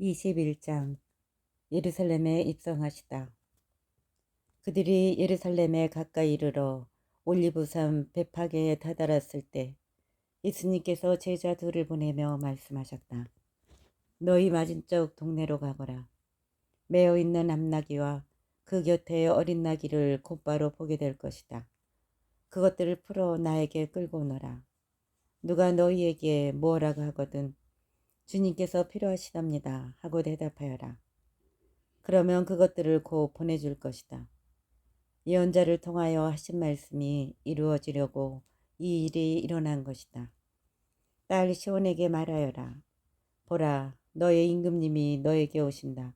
21장 예루살렘에 입성하시다. 그들이 예루살렘에 가까이 이르러 올리브산 베파게에 다다랐을 때 예수님께서 제자 둘을 보내며 말씀하셨다. 너희 맞은쪽 동네로 가거라. 매어 있는 암나귀와 그 곁에 어린 나귀를 곧바로 보게 될 것이다. 그것들을 풀어 나에게 끌고 오너라. 누가 너희에게 뭐라고 하거든 주님께서 필요하시답니다 하고 대답하여라. 그러면 그것들을 곧 보내줄 것이다. 예언자를 통하여 하신 말씀이 이루어지려고 이 일이 일어난 것이다. 딸 시온에게 말하여라. 보라, 너의 임금님이 너에게 오신다.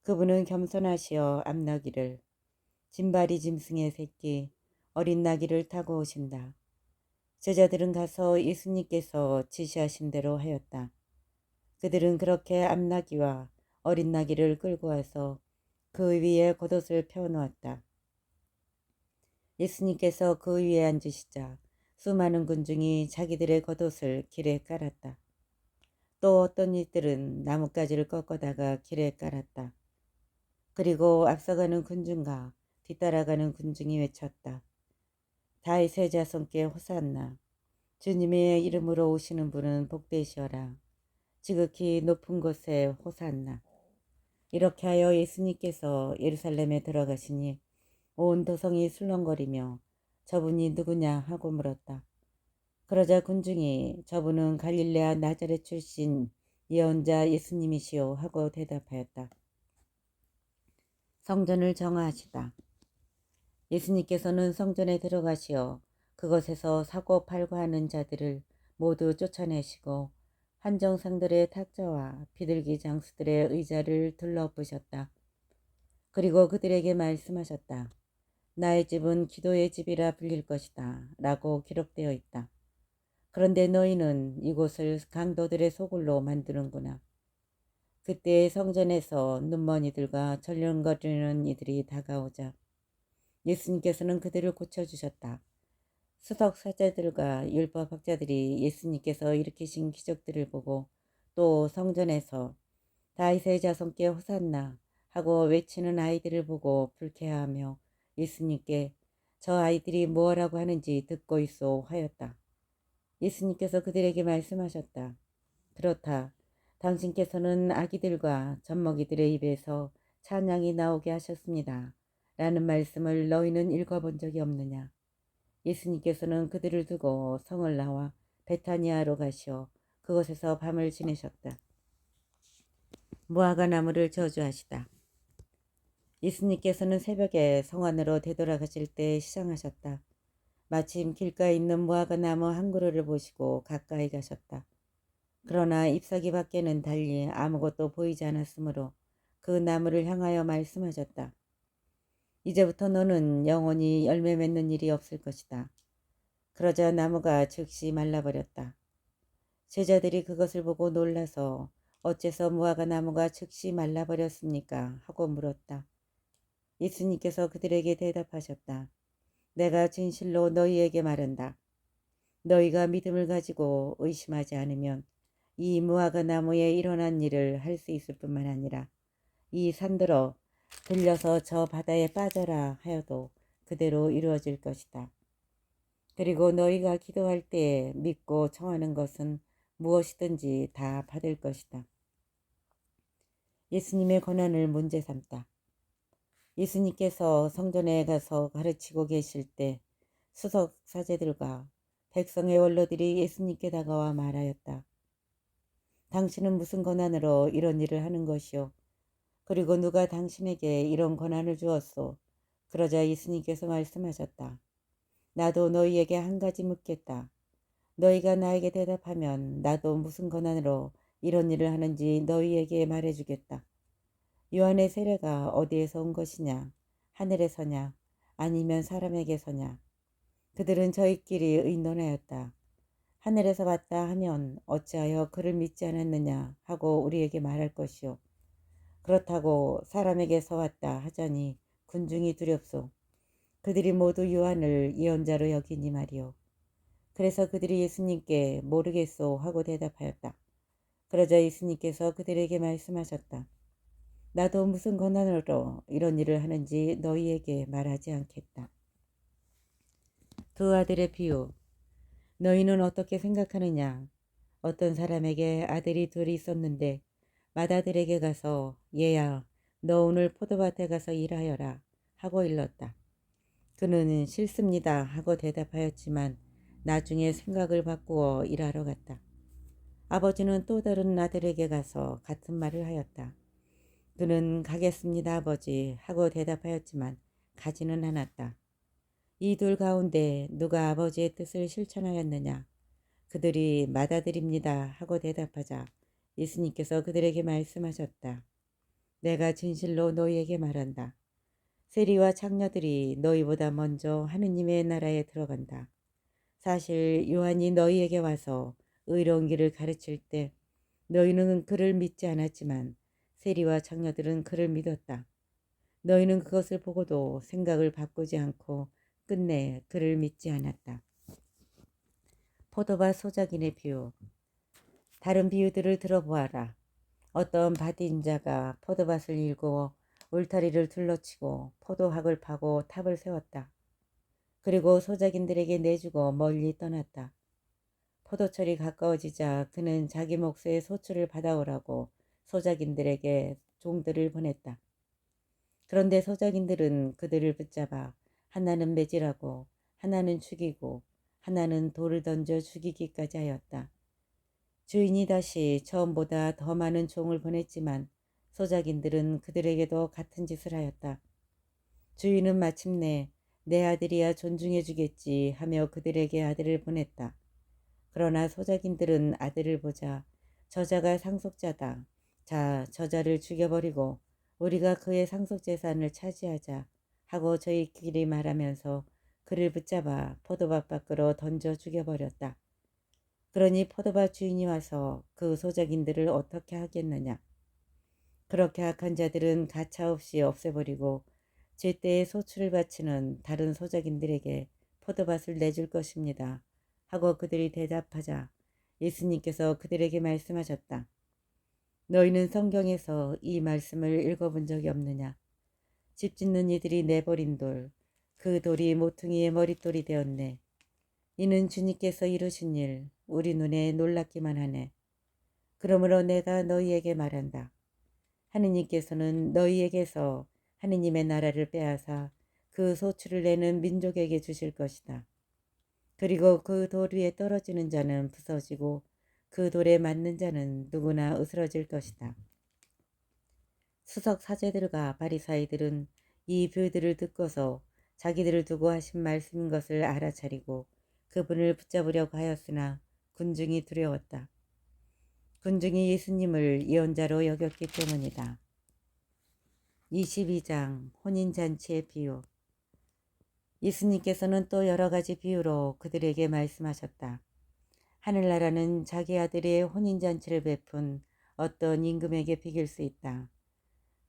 그분은 겸손하시어 암나귀를, 진바리 짐승의 새끼, 어린 나귀를 타고 오신다. 제자들은 가서 예수님께서 지시하신 대로 하였다. 그들은 그렇게 암나귀와 어린 나귀를 끌고 와서 그 위에 겉옷을 펴놓았다. 예수님께서 그 위에 앉으시자 수많은 군중이 자기들의 겉옷을 길에 깔았다. 또 어떤 이들은 나뭇가지를 꺾어다가 길에 깔았다. 그리고 앞서가는 군중과 뒤따라가는 군중이 외쳤다. 다윗의 자손께 호산나. 주님의 이름으로 오시는 분은 복되시어라. 지극히 높은 곳에 호산나. 이렇게 하여 예수님께서 예루살렘에 들어가시니 온 도성이 술렁거리며 저분이 누구냐 하고 물었다. 그러자 군중이 저분은 갈릴레아 나자렛 출신 예언자 예수님이시오 하고 대답하였다. 성전을 정화하시다. 예수님께서는 성전에 들어가시어 그것에서 사고 팔고 하는 자들을 모두 쫓아내시고 한정상들의 탁자와 비둘기 장수들의 의자를 둘러보셨다. 그리고 그들에게 말씀하셨다. 나의 집은 기도의 집이라 불릴 것이다 라고 기록되어 있다. 그런데 너희는 이곳을 강도들의 소굴로 만드는구나. 그때 성전에서 눈먼이들과 절렁거리는 이들이 다가오자 예수님께서는 그들을 고쳐주셨다. 수석사제들과 율법학자들이 예수님께서 일으키신 기적들을 보고 또 성전에서 다윗의 자손께 호산나 하고 외치는 아이들을 보고 불쾌하며 예수님께 저 아이들이 뭐라고 하는지 듣고 있소 하였다. 예수님께서 그들에게 말씀하셨다. 그렇다. 당신께서는 아기들과 젖먹이들의 입에서 찬양이 나오게 하셨습니다. 라는 말씀을 너희는 읽어본 적이 없느냐. 예수님께서는 그들을 두고 성을 나와 베타니아로 가시어 그곳에서 밤을 지내셨다. 무화과 나무를 저주하시다. 예수님께서는 새벽에 성 안으로 되돌아가실 때 시장하셨다. 마침 길가에 있는 무화과 나무 한 그루를 보시고 가까이 가셨다. 그러나 잎사귀 밖에는 달리 아무것도 보이지 않았으므로 그 나무를 향하여 말씀하셨다. 이제부터 너는 영원히 열매 맺는 일이 없을 것이다. 그러자 나무가 즉시 말라버렸다. 제자들이 그것을 보고 놀라서 어째서 무화과 나무가 즉시 말라버렸습니까? 하고 물었다. 예수님께서 그들에게 대답하셨다. 내가 진실로 너희에게 말한다. 너희가 믿음을 가지고 의심하지 않으면 이 무화과 나무에 일어난 일을 할 수 있을 뿐만 아니라 이 산들어 들려서 저 바다에 빠져라 하여도 그대로 이루어질 것이다. 그리고 너희가 기도할 때에 믿고 청하는 것은 무엇이든지 다 받을 것이다. 예수님의 권한을 문제 삼다. 예수님께서 성전에 가서 가르치고 계실 때 수석 사제들과 백성의 원로들이 예수님께 다가와 말하였다. 당신은 무슨 권한으로 이런 일을 하는 것이오? 그리고 누가 당신에게 이런 권한을 주었소? 그러자 예수님께서 말씀하셨다. 나도 너희에게 한 가지 묻겠다. 너희가 나에게 대답하면 나도 무슨 권한으로 이런 일을 하는지 너희에게 말해주겠다. 요한의 세례가 어디에서 온 것이냐? 하늘에서냐? 아니면 사람에게서냐? 그들은 저희끼리 의논하였다. 하늘에서 왔다 하면 어찌하여 그를 믿지 않았느냐 하고 우리에게 말할 것이요. 그렇다고 사람에게서 왔다 하자니 군중이 두렵소. 그들이 모두 요한을 예언자로 여기니 말이요. 그래서 그들이 예수님께 모르겠소 하고 대답하였다. 그러자 예수님께서 그들에게 말씀하셨다. 나도 무슨 권한으로 이런 일을 하는지 너희에게 말하지 않겠다. 두 아들의 비유. 너희는 어떻게 생각하느냐? 어떤 사람에게 아들이 둘이 있었는데 맏아들에게 가서 얘야 너 오늘 포도밭에 가서 일하여라 하고 일렀다. 그는 싫습니다 하고 대답하였지만 나중에 생각을 바꾸어 일하러 갔다. 아버지는 또 다른 아들에게 가서 같은 말을 하였다. 그는 가겠습니다 아버지 하고 대답하였지만 가지는 않았다. 이 둘 가운데 누가 아버지의 뜻을 실천하였느냐? 그들이 맏아들입니다 하고 대답하자 예수님께서 그들에게 말씀하셨다. 내가 진실로 너희에게 말한다. 세리와 창녀들이 너희보다 먼저 하느님의 나라에 들어간다. 사실 요한이 너희에게 와서 의로운 길을 가르칠 때 너희는 그를 믿지 않았지만 세리와 창녀들은 그를 믿었다. 너희는 그것을 보고도 생각을 바꾸지 않고 끝내 그를 믿지 않았다. 포도밭 소작인의 비유. 다른 비유들을 들어보아라. 어떤 밭인자가 포도밭을 일구어 울타리를 둘러치고 포도학을 파고 탑을 세웠다. 그리고 소작인들에게 내주고 멀리 떠났다. 포도철이 가까워지자 그는 자기 몫의 소출을 받아오라고 소작인들에게 종들을 보냈다. 그런데 소작인들은 그들을 붙잡아 하나는 매질하고 하나는 죽이고 하나는 돌을 던져 죽이기까지 하였다. 주인이 다시 처음보다 더 많은 종을 보냈지만 소작인들은 그들에게도 같은 짓을 하였다. 주인은 마침내 내 아들이야 존중해 주겠지 하며 그들에게 아들을 보냈다. 그러나 소작인들은 아들을 보자 저자가 상속자다. 자, 저자를 죽여버리고 우리가 그의 상속재산을 차지하자 하고 저희끼리 말하면서 그를 붙잡아 포도밭 밖으로 던져 죽여버렸다. 그러니 포도밭 주인이 와서 그 소작인들을 어떻게 하겠느냐. 그렇게 악한 자들은 가차없이 없애버리고 제때에 소출을 바치는 다른 소작인들에게 포도밭을 내줄 것입니다. 하고 그들이 대답하자 예수님께서 그들에게 말씀하셨다. 너희는 성경에서 이 말씀을 읽어본 적이 없느냐. 집 짓는 이들이 내버린 돌, 그 돌이 모퉁이의 머릿돌이 되었네. 이는 주님께서 이루신 일, 우리 눈에 놀랍기만 하네. 그러므로 내가 너희에게 말한다. 하느님께서는 너희에게서 하느님의 나라를 빼앗아 그 소출을 내는 민족에게 주실 것이다. 그리고 그 돌 위에 떨어지는 자는 부서지고 그 돌에 맞는 자는 누구나 으스러질 것이다. 수석 사제들과 바리사이들은 이 비유들을 듣고서 자기들을 두고 하신 말씀인 것을 알아차리고 그분을 붙잡으려고 하였으나 군중이 두려웠다. 군중이 예수님을 예언자로 여겼기 때문이다. 22장 혼인잔치의 비유. 예수님께서는 또 여러 가지 비유로 그들에게 말씀하셨다. 하늘나라는 자기 아들의 혼인잔치를 베푼 어떤 임금에게 비길 수 있다.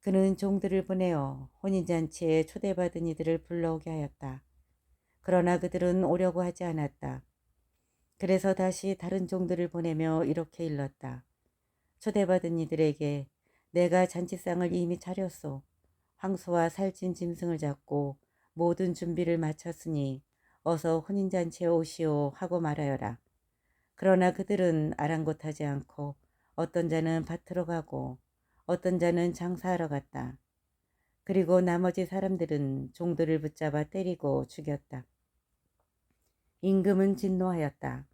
그는 종들을 보내어 혼인잔치에 초대받은 이들을 불러오게 하였다. 그러나 그들은 오려고 하지 않았다. 그래서 다시 다른 종들을 보내며 이렇게 일렀다. 초대받은 이들에게 내가 잔치상을 이미 차렸소. 황소와 살찐 짐승을 잡고 모든 준비를 마쳤으니 어서 혼인잔치에 오시오 하고 말하여라. 그러나 그들은 아랑곳하지 않고 어떤 자는 밭으로 가고 어떤 자는 장사하러 갔다. 그리고 나머지 사람들은 종들을 붙잡아 때리고 죽였다. 임금은 진노하였다.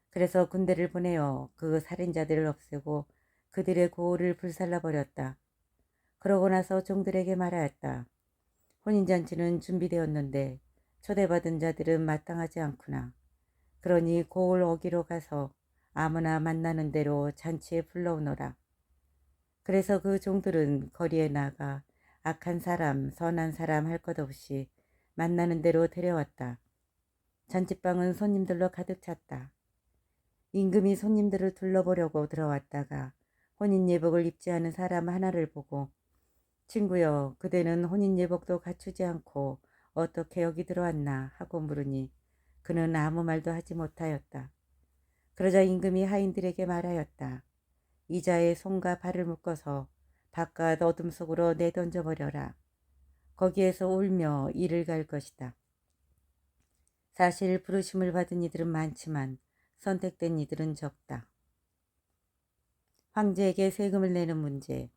그래서 군대를 보내어 그 살인자들을 없애고 그들의 고을을 불살라버렸다. 그러고 나서 종들에게 말하였다. 혼인잔치는 준비되었는데 초대받은 자들은 마땅하지 않구나. 그러니 고을 어기로 가서 아무나 만나는 대로 잔치에 불러오너라. 그래서 그 종들은 거리에 나가 악한 사람, 선한 사람 할 것 없이 만나는 대로 데려왔다. 잔치방은 손님들로 가득 찼다. 임금이 손님들을 둘러보려고 들어왔다가 혼인 예복을 입지 않은 사람 하나를 보고 친구여, 그대는 혼인 예복도 갖추지 않고 어떻게 여기 들어왔나 하고 물으니 그는 아무 말도 하지 못하였다. 그러자 임금이 하인들에게 말하였다. 이자에 손과 발을 묶어서 바깥 어둠 속으로 내던져 버려라. 거기에서 울며 이를 갈 것이다. 사실 부르심을 받은 이들은 많지만 선택된 이들은 적다. 황제에게 세금을 내는 문제.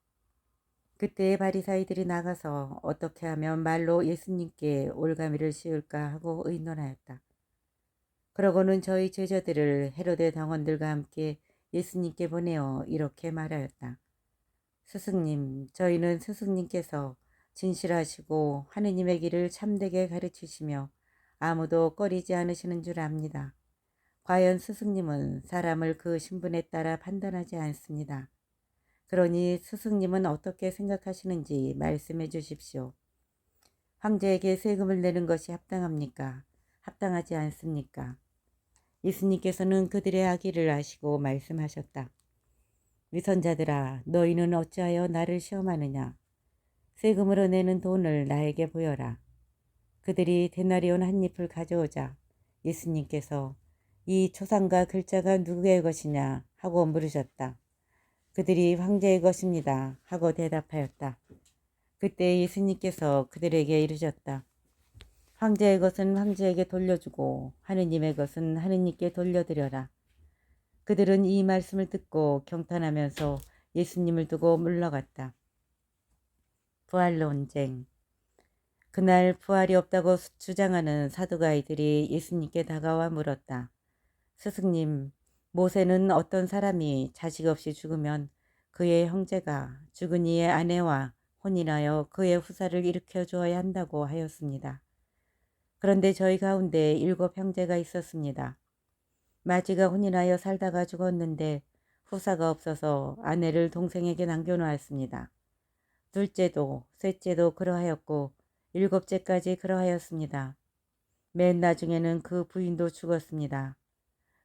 그때 바리사이들이 나가서 어떻게 하면 말로 예수님께 올가미를 씌울까 하고 의논하였다. 그러고는 저희 제자들을 헤로데 당원들과 함께 예수님께 보내어 이렇게 말하였다. 스승님, 저희는 스승님께서 진실하시고 하느님의 길을 참되게 가르치시며 아무도 꺼리지 않으시는 줄 압니다. 과연 스승님은 사람을 그 신분에 따라 판단하지 않습니다. 그러니 스승님은 어떻게 생각하시는지 말씀해 주십시오. 황제에게 세금을 내는 것이 합당합니까? 합당하지 않습니까? 예수님께서는 그들의 악의를 아시고 말씀하셨다. 위선자들아, 너희는 어찌하여 나를 시험하느냐? 세금으로 내는 돈을 나에게 보여라. 그들이 데나리온 한 잎을 가져오자 예수님께서 이 초상과 글자가 누구의 것이냐 하고 물으셨다. 그들이 황제의 것입니다 하고 대답하였다. 그때 예수님께서 그들에게 이르셨다. 황제의 것은 황제에게 돌려주고 하느님의 것은 하느님께 돌려드려라. 그들은 이 말씀을 듣고 경탄하면서 예수님을 두고 물러갔다. 부활 논쟁. 그날 부활이 없다고 주장하는 사두가이들이 예수님께 다가와 물었다. 스승님, 모세는 어떤 사람이 자식 없이 죽으면 그의 형제가 죽은 이의 아내와 혼인하여 그의 후사를 일으켜 주어야 한다고 하였습니다. 그런데 저희 가운데 7 형제가 있었습니다. 마지가 혼인하여 살다가 죽었는데 후사가 없어서 아내를 동생에게 남겨놓았습니다. 둘째도 셋째도 그러하였고 7째까지 그러하였습니다. 맨 나중에는 그 부인도 죽었습니다.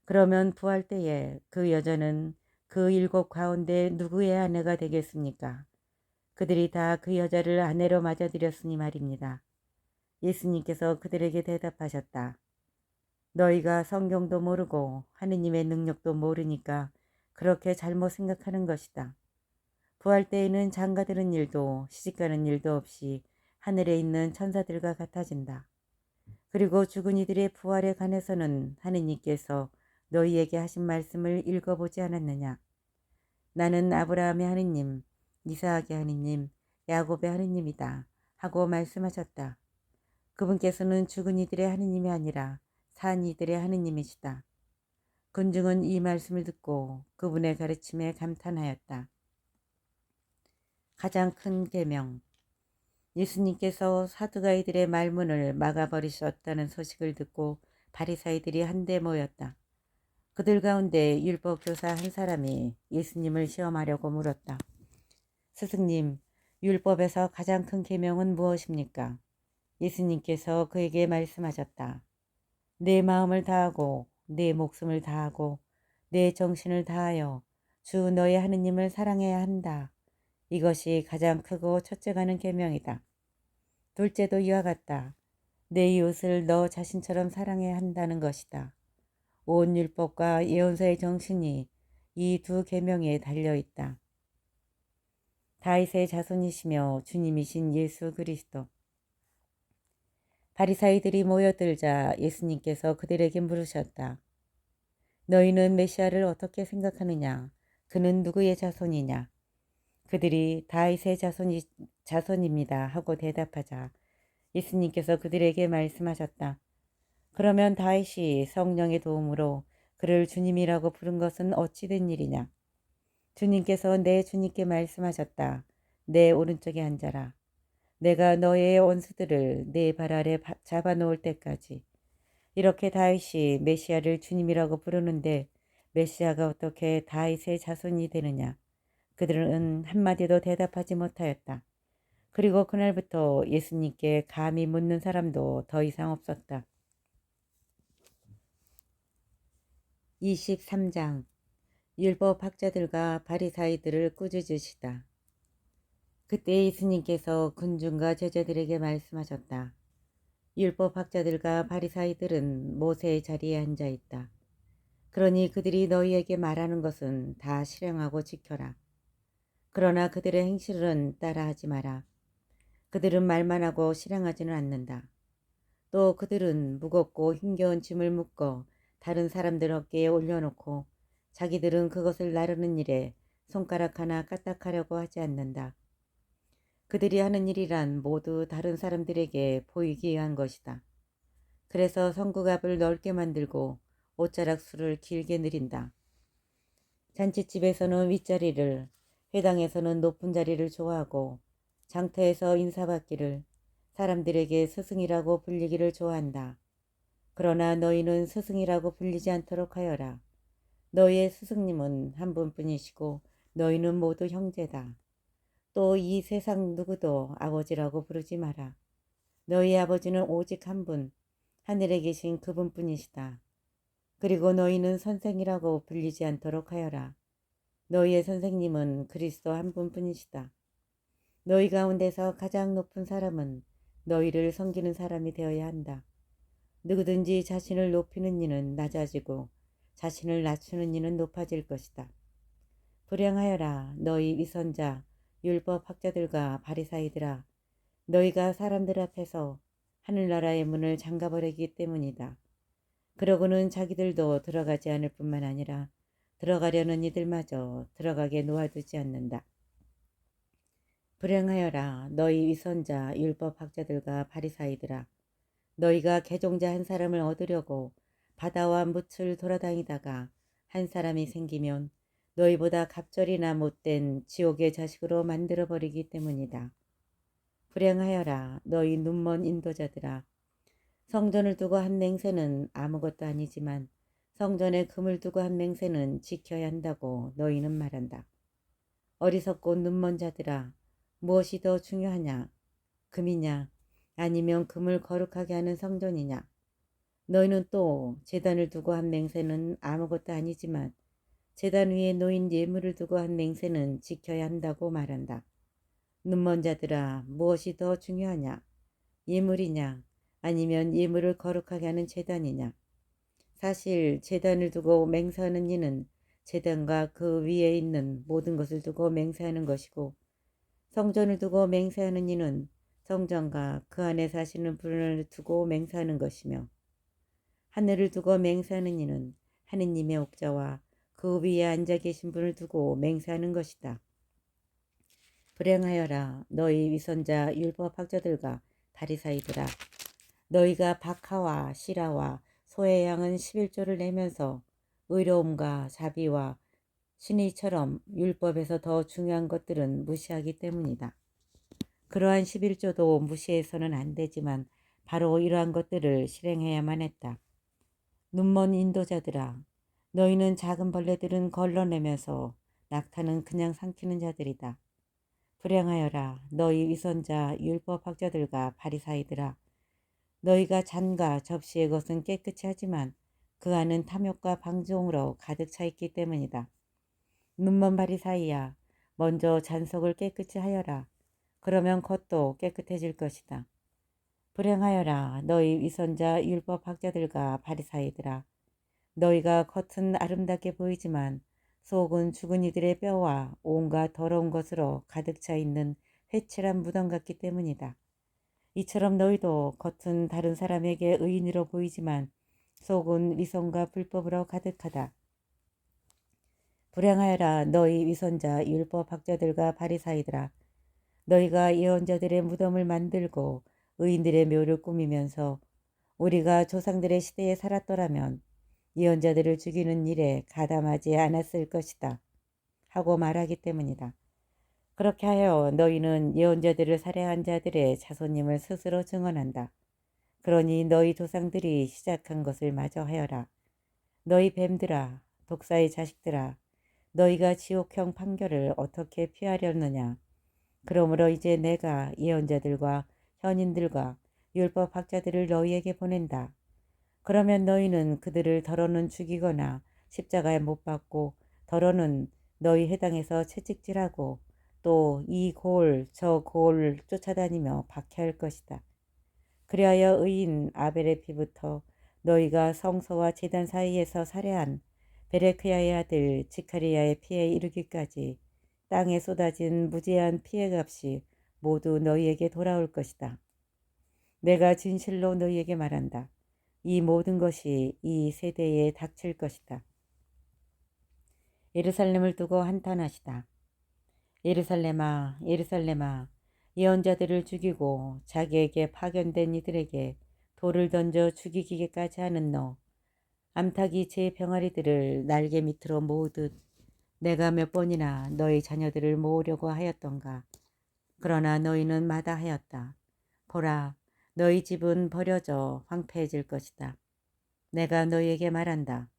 그러면 부활 때에 그 여자는 그 7 가운데 누구의 아내가 되겠습니까? 그들이 다 그 여자를 아내로 맞아들였으니 말입니다. 예수님께서 그들에게 대답하셨다. 너희가 성경도 모르고 하느님의 능력도 모르니까 그렇게 잘못 생각하는 것이다. 부활 때에는 장가드는 일도 시집가는 일도 없이 하늘에 있는 천사들과 같아진다. 그리고 죽은 이들의 부활에 관해서는 하느님께서 너희에게 하신 말씀을 읽어보지 않았느냐. 나는 아브라함의 하느님, 이사학의 하느님, 야곱의 하느님이다 하고 말씀하셨다. 그분께서는 죽은 이들의 하느님이 아니라 산 이들의 하느님이시다. 군중은 이 말씀을 듣고 그분의 가르침에 감탄하였다. 가장 큰 계명. 예수님께서 사두가이들의 말문을 막아버리셨다는 소식을 듣고 바리사이들이 한데 모였다. 그들 가운데 율법 교사 한 사람이 예수님을 시험하려고 물었다. 스승님, 율법에서 가장 큰 계명은 무엇입니까? 예수님께서 그에게 말씀하셨다. 내 마음을 다하고 내 목숨을 다하고 내 정신을 다하여 주 너의 하느님을 사랑해야 한다. 이것이 가장 크고 첫째가는 계명이다. 둘째도 이와 같다. 내 이웃을 너 자신처럼 사랑해야 한다는 것이다. 온 율법과 예언서의 정신이 이 2 계명에 달려있다. 다윗의 자손이시며 주님이신 예수 그리스도. 바리사이들이 모여들자 예수님께서 그들에게 물으셨다. 너희는 메시아를 어떻게 생각하느냐? 그는 누구의 자손이냐? 그들이 다윗의 자손입니다 하고 대답하자 예수님께서 그들에게 말씀하셨다. 그러면 다윗이 성령의 도움으로 그를 주님이라고 부른 것은 어찌 된 일이냐? 주님께서 내 주님께 말씀하셨다. 내 오른쪽에 앉아라. 내가 너의 원수들을 내 발 아래 잡아놓을 때까지. 이렇게 다윗이 메시아를 주님이라고 부르는데 메시아가 어떻게 다윗의 자손이 되느냐? 그들은 한마디도 대답하지 못하였다. 그리고 그날부터 예수님께 감히 묻는 사람도 더 이상 없었다. 23장. 율법학자들과 바리사이들을 꾸짖으시다. 그때 예수님께서 군중과 제자들에게 말씀하셨다. 율법학자들과 바리사이들은 모세의 자리에 앉아 있다. 그러니 그들이 너희에게 말하는 것은 다 실행하고 지켜라. 그러나 그들의 행실은 따라하지 마라. 그들은 말만 하고 실행하지는 않는다. 또 그들은 무겁고 힘겨운 짐을 묶어 다른 사람들 어깨에 올려놓고 자기들은 그것을 나르는 일에 손가락 하나 까딱하려고 하지 않는다. 그들이 하는 일이란 모두 다른 사람들에게 보이기 위한 것이다. 그래서 성구갑을 넓게 만들고 옷자락 술을 길게 늘인다. 잔치집에서는 윗자리를, 회당에서는 높은 자리를 좋아하고 장터에서 인사받기를, 사람들에게 스승이라고 불리기를 좋아한다. 그러나 너희는 스승이라고 불리지 않도록 하여라. 너희의 스승님은 한 분뿐이시고 너희는 모두 형제다. 또 이 세상 누구도 아버지라고 부르지 마라. 너희 아버지는 오직 한 분, 하늘에 계신 그분뿐이시다. 그리고 너희는 선생이라고 불리지 않도록 하여라. 너희의 선생님은 그리스도 한 분뿐이시다. 너희 가운데서 가장 높은 사람은 너희를 섬기는 사람이 되어야 한다. 누구든지 자신을 높이는 이는 낮아지고 자신을 낮추는 이는 높아질 것이다. 불행하여라 너희 위선자 율법학자들과 바리사이들아, 너희가 사람들 앞에서 하늘나라의 문을 잠가버리기 때문이다. 그러고는 자기들도 들어가지 않을 뿐만 아니라 들어가려는 이들마저 들어가게 놓아두지 않는다. 불행하여라 너희 위선자 율법학자들과 바리사이들아, 너희가 개종자 한 사람을 얻으려고 바다와 뭇을 돌아다니다가 한 사람이 생기면 너희보다 갑절이나 못된 지옥의 자식으로 만들어버리기 때문이다. 불행하여라 너희 눈먼 인도자들아, 성전을 두고 한 맹세는 아무것도 아니지만 성전에 금을 두고 한 맹세는 지켜야 한다고 너희는 말한다. 어리석고 눈먼 자들아, 무엇이 더 중요하냐? 금이냐? 아니면 금을 거룩하게 하는 성전이냐? 너희는 또 제단을 두고 한 맹세는 아무것도 아니지만 제단 위에 놓인 예물을 두고 한 맹세는 지켜야 한다고 말한다. 눈먼 자들아, 무엇이 더 중요하냐? 예물이냐? 아니면 예물을 거룩하게 하는 제단이냐? 사실 제단을 두고 맹세하는 이는 제단과 그 위에 있는 모든 것을 두고 맹세하는 것이고, 성전을 두고 맹세하는 이는 성전과 그 안에 사시는 분을 두고 맹세하는 것이며, 하늘을 두고 맹세하는 이는 하느님의 옥자와 그 위에 앉아 계신 분을 두고 맹세하는 것이다. 불행하여라 너희 위선자 율법학자들과 바리사이들아, 너희가 박하와 시라와 소의 양은 11조를 내면서 의로움과 자비와 신의처럼 율법에서 더 중요한 것들은 무시하기 때문이다. 그러한 11조도 무시해서는 안 되지만 바로 이러한 것들을 실행해야만 했다. 눈먼 인도자들아, 너희는 작은 벌레들은 걸러내면서 낙타는 그냥 삼키는 자들이다. 불행하여라 너희 위선자 율법학자들과 바리사이들아, 너희가 잔과 접시의 것은 깨끗이 하지만 그 안은 탐욕과 방종으로 가득 차 있기 때문이다. 눈먼 바리사이야, 먼저 잔석을 깨끗이 하여라. 그러면 겉도 깨끗해질 것이다. 불행하여라 너희 위선자 율법학자들과 바리사이들아, 너희가 겉은 아름답게 보이지만 속은 죽은 이들의 뼈와 온갖 더러운 것으로 가득 차 있는 회칠한 무덤 같기 때문이다. 이처럼 너희도 겉은 다른 사람에게 의인으로 보이지만 속은 위선과 불법으로 가득하다. 불행하여라 너희 위선자 율법학자들과 바리사이들아, 너희가 예언자들의 무덤을 만들고 의인들의 묘를 꾸미면서 우리가 조상들의 시대에 살았더라면 예언자들을 죽이는 일에 가담하지 않았을 것이다 하고 말하기 때문이다. 그렇게 하여 너희는 예언자들을 살해한 자들의 자손임을 스스로 증언한다. 그러니 너희 조상들이 시작한 것을 마저 하여라. 너희 뱀들아, 독사의 자식들아, 너희가 지옥형 판결을 어떻게 피하려느냐? 그러므로 이제 내가 예언자들과 현인들과 율법학자들을 너희에게 보낸다. 그러면 너희는 그들을 더러는 죽이거나 십자가에 못 박고 더러는 너희 회당에서 채찍질하고 또 이 골 저 골 쫓아다니며 박해할 것이다. 그리하여 의인 아벨의 피부터 너희가 성소와 제단 사이에서 살해한 베레크야의 아들 지카리야의 피해 이르기까지 땅에 쏟아진 무제한 피해값이 모두 너희에게 돌아올 것이다. 내가 진실로 너희에게 말한다. 이 모든 것이 이 세대에 닥칠 것이다. 예루살렘을 두고 한탄하시다. 예루살렘아, 예루살렘아, 예언자들을 죽이고 자기에게 파견된 이들에게 돌을 던져 죽이기까지 하는 너. 암탉이 제 병아리들을 날개 밑으로 모으듯 내가 몇 번이나 너희 자녀들을 모으려고 하였던가. 그러나 너희는 마다하였다. 보라, 너희 집은 버려져 황폐해질 것이다. 내가 너희에게 말한다.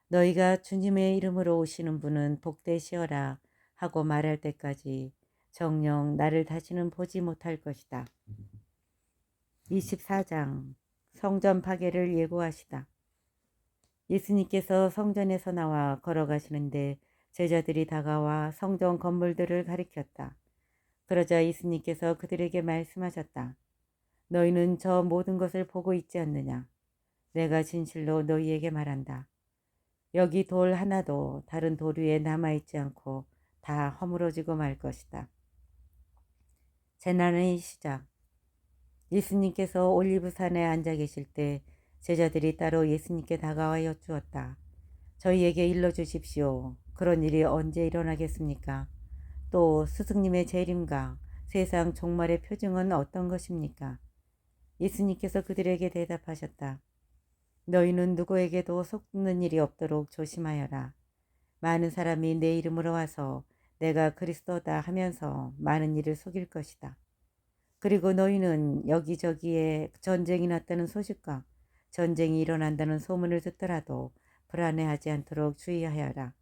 너희가 주님의 이름으로 오시는 분은 복되시어라 하고 말할 때까지 정녕 나를 다시는 보지 못할 것이다. 24장 성전 파괴를 예고하시다. 예수님께서 성전에서 나와 걸어가시는데 제자들이 다가와 성전 건물들을 가리켰다. 그러자 예수님께서 그들에게 말씀하셨다. 너희는 저 모든 것을 보고 있지 않느냐? 내가 진실로 너희에게 말한다. 여기 돌 하나도 다른 돌 위에 남아있지 않고 다 허물어지고 말 것이다. 재난의 시작. 예수님께서 올리브산에 앉아 계실 때 제자들이 따로 예수님께 다가와 여쭈었다. 저희에게 일러주십시오. 그런 일이 언제 일어나겠습니까? 또 스승님의 재림과 세상 종말의 표징은 어떤 것입니까? 예수님께서 그들에게 대답하셨다. 너희는 누구에게도 속는 일이 없도록 조심하여라. 많은 사람이 내 이름으로 와서 내가 그리스도다 하면서 많은 일을 속일 것이다. 그리고 너희는 여기저기에 전쟁이 났다는 소식과 전쟁이 일어난다는 소문을 듣더라도 불안해하지 않도록 주의하여라.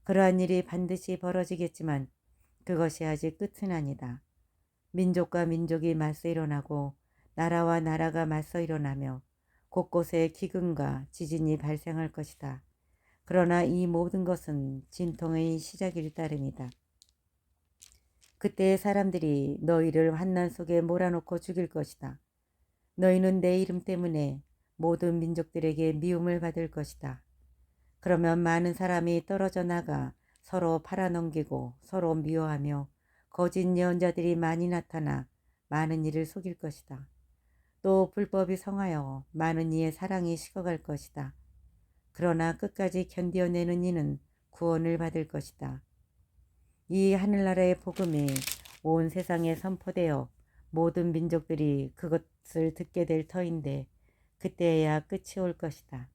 그러한 일이 반드시 벌어지겠지만 그것이 아직 끝은 아니다. 민족과 민족이 맞서 일어나고 나라와 나라가 맞서 일어나며 곳곳에 기근과 지진이 발생할 것이다. 그러나 이 모든 것은 진통의 시작일 따름이다. 그때 사람들이 너희를 환난 속에 몰아넣고 죽일 것이다. 너희는 내 이름 때문에 모든 민족들에게 미움을 받을 것이다. 그러면 많은 사람이 떨어져 나가 서로 팔아넘기고 서로 미워하며 거짓 예언자들이 많이 나타나 많은 이를 속일 것이다. 또 불법이 성하여 많은 이의 사랑이 식어갈 것이다. 그러나 끝까지 견뎌내는 이는 구원을 받을 것이다. 이 하늘나라의 복음이 온 세상에 선포되어 모든 민족들이 그것을 듣게 될 터인데 그때야 끝이 올 것이다.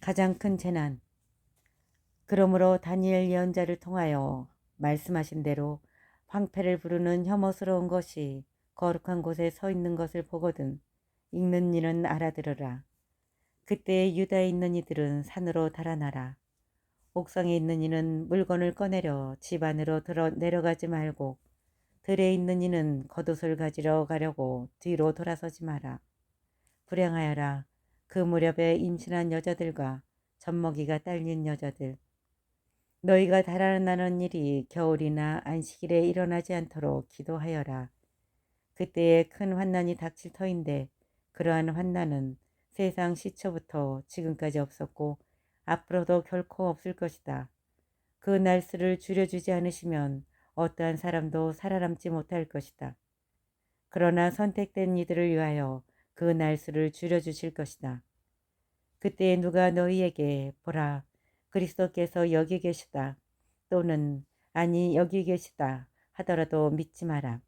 가장 큰 재난. 그러므로 다니엘 예언자를 통하여 말씀하신 대로 황폐를 부르는 혐오스러운 것이 거룩한 곳에 서 있는 것을 보거든 읽는 이는 알아들어라. 그때 유다에 있는 이들은 산으로 달아나라. 옥상에 있는 이는 물건을 꺼내려 집 안으로 내려가지 말고 들에 있는 이는 겉옷을 가지러 가려고 뒤로 돌아서지 마라. 불행하여라. 그 무렵에 임신한 여자들과 젖먹이가 딸린 여자들. 너희가 달아나는 일이 겨울이나 안식일에 일어나지 않도록 기도하여라. 그때에 큰 환난이 닥칠 터인데 그러한 환난은 세상 시초부터 지금까지 없었고 앞으로도 결코 없을 것이다. 그 날수를 줄여주지 않으시면 어떠한 사람도 살아남지 못할 것이다. 그러나 선택된 이들을 위하여 그 날수를 줄여주실 것이다. 그때 누가 너희에게 보라 그리스도께서 여기 계시다 또는 아니 여기 계시다 하더라도 믿지 마라.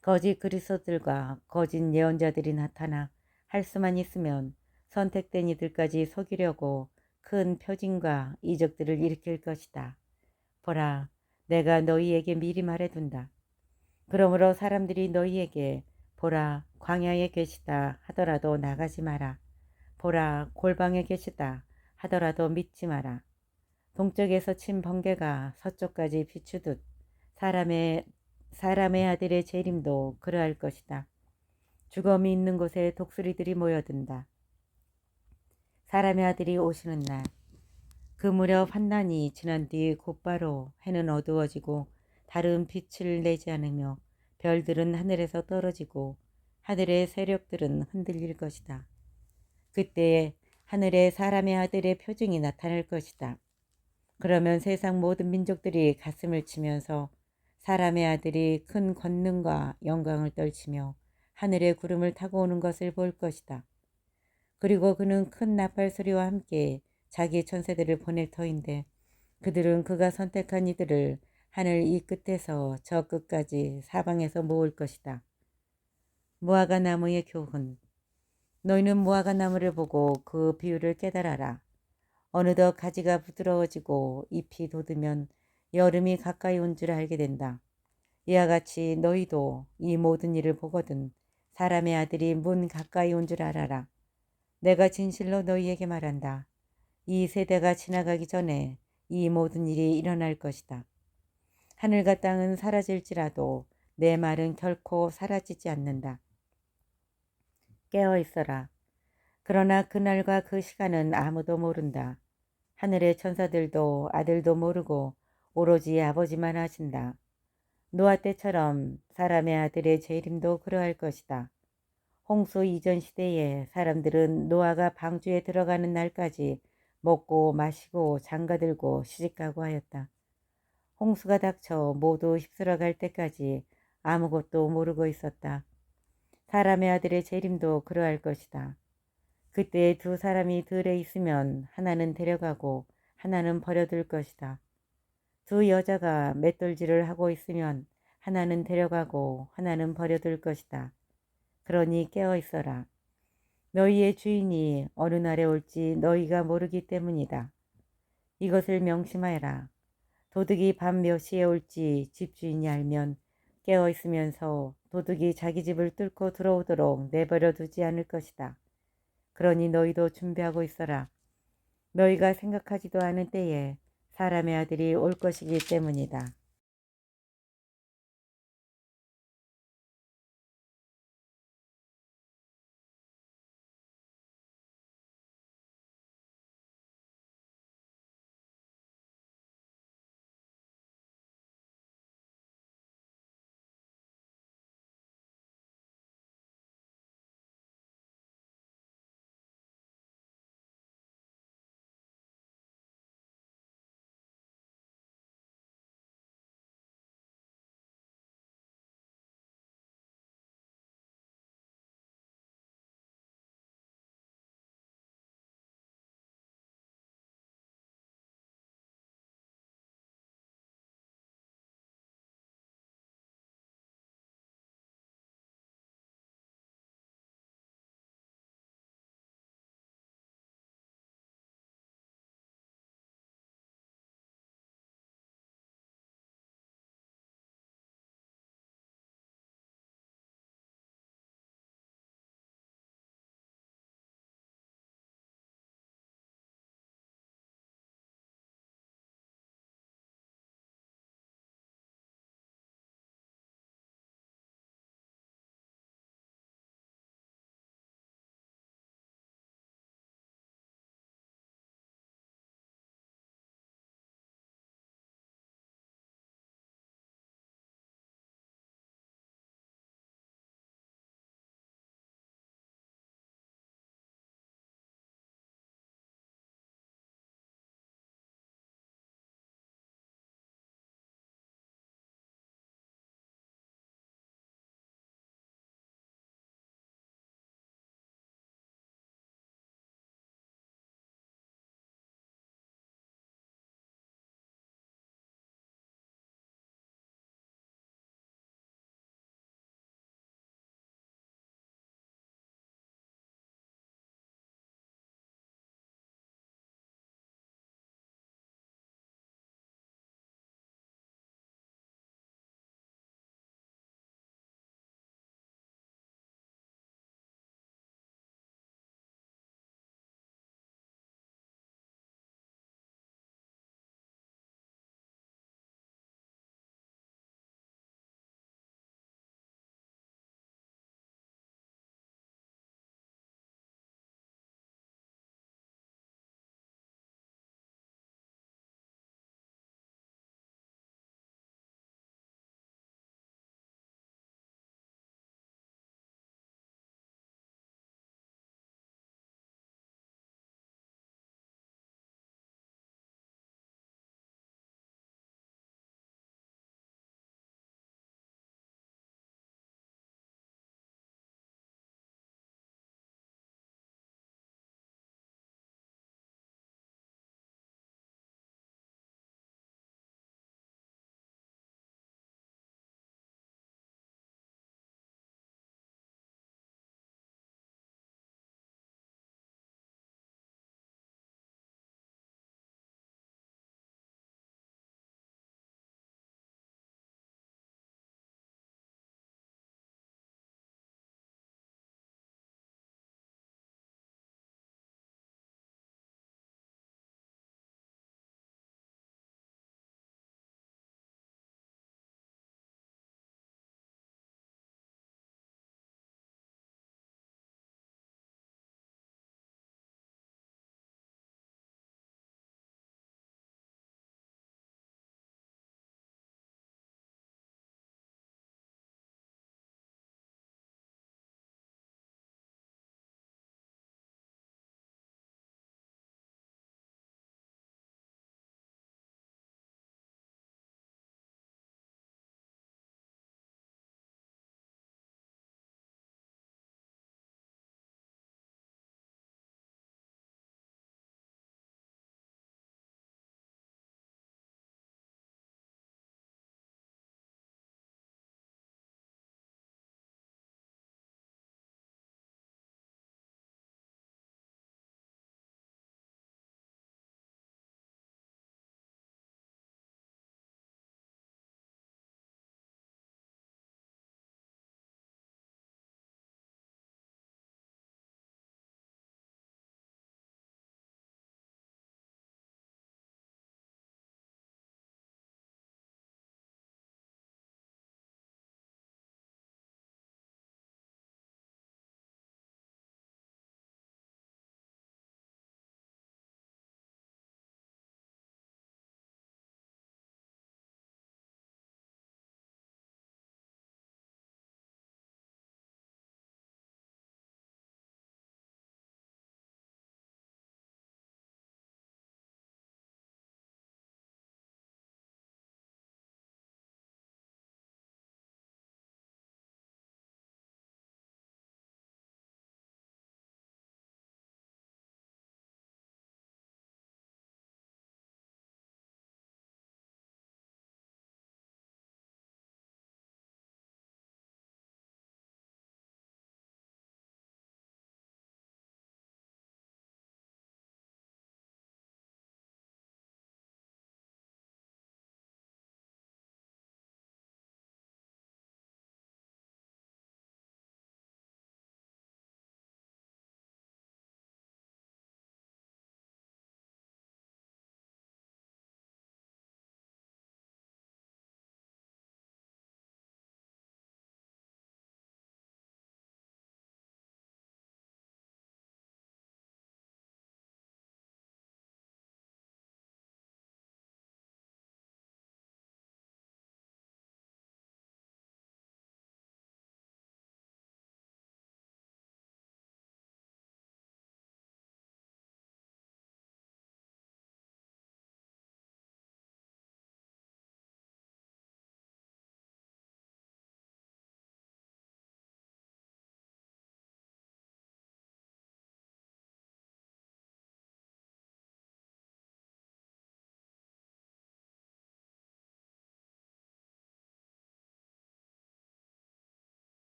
거짓 그리스도들과 거짓 예언자들이 나타나 할 수만 있으면 선택된 이들까지 속이려고 큰 표징과 이적들을 일으킬 것이다. 보라, 내가 너희에게 미리 말해둔다. 그러므로 사람들이 너희에게 보라, 광야에 계시다 하더라도 나가지 마라. 보라, 골방에 계시다 하더라도 믿지 마라. 동쪽에서 친 번개가 서쪽까지 비추듯 사람의 아들의 재림도 그러할 것이다. 죽음이 있는 곳에 독수리들이 모여든다. 사람의 아들이 오시는 날. 그 무렵 환난이 지난 뒤 곧바로 해는 어두워지고 달은 빛을 내지 않으며 별들은 하늘에서 떨어지고 하늘의 세력들은 흔들릴 것이다. 그때에 하늘에 사람의 아들의 표징이 나타날 것이다. 그러면 세상 모든 민족들이 가슴을 치면서 사람의 아들이 큰 권능과 영광을 떨치며 하늘의 구름을 타고 오는 것을 볼 것이다. 그리고 그는 큰 나팔 소리와 함께 자기 천사들을 보낼 터인데 그들은 그가 선택한 이들을 하늘 이 끝에서 저 끝까지 사방에서 모을 것이다. 무화과 나무의 교훈. 너희는 무화과 나무를 보고 그 비유를 깨달아라. 어느덧 가지가 부드러워지고 잎이 돋으면 여름이 가까이 온 줄 알게 된다. 이와 같이 너희도 이 모든 일을 보거든 사람의 아들이 문 가까이 온 줄 알아라. 내가 진실로 너희에게 말한다. 이 세대가 지나가기 전에 이 모든 일이 일어날 것이다. 하늘과 땅은 사라질지라도 내 말은 결코 사라지지 않는다. 깨어 있어라. 그러나 그날과 그 시간은 아무도 모른다. 하늘의 천사들도 아들도 모르고 오로지 아버지만 아신다. 노아 때처럼 사람의 아들의 재림도 그러할 것이다. 홍수 이전 시대에 사람들은 노아가 방주에 들어가는 날까지 먹고 마시고 장가들고 시집가고 하였다. 홍수가 닥쳐 모두 휩쓸어갈 때까지 아무것도 모르고 있었다. 사람의 아들의 재림도 그러할 것이다. 그때 두 사람이 들에 있으면 하나는 데려가고 하나는 버려둘 것이다. 두 여자가 맷돌질을 하고 있으면 하나는 데려가고 하나는 버려둘 것이다. 그러니 깨어 있어라. 너희의 주인이 어느 날에 올지 너희가 모르기 때문이다. 이것을 명심하여라. 도둑이 밤 몇 시에 올지 집주인이 알면 깨어 있으면서 도둑이 자기 집을 뚫고 들어오도록 내버려 두지 않을 것이다. 그러니 너희도 준비하고 있어라. 너희가 생각하지도 않은 때에 사람의 아들이 올 것이기 때문이다.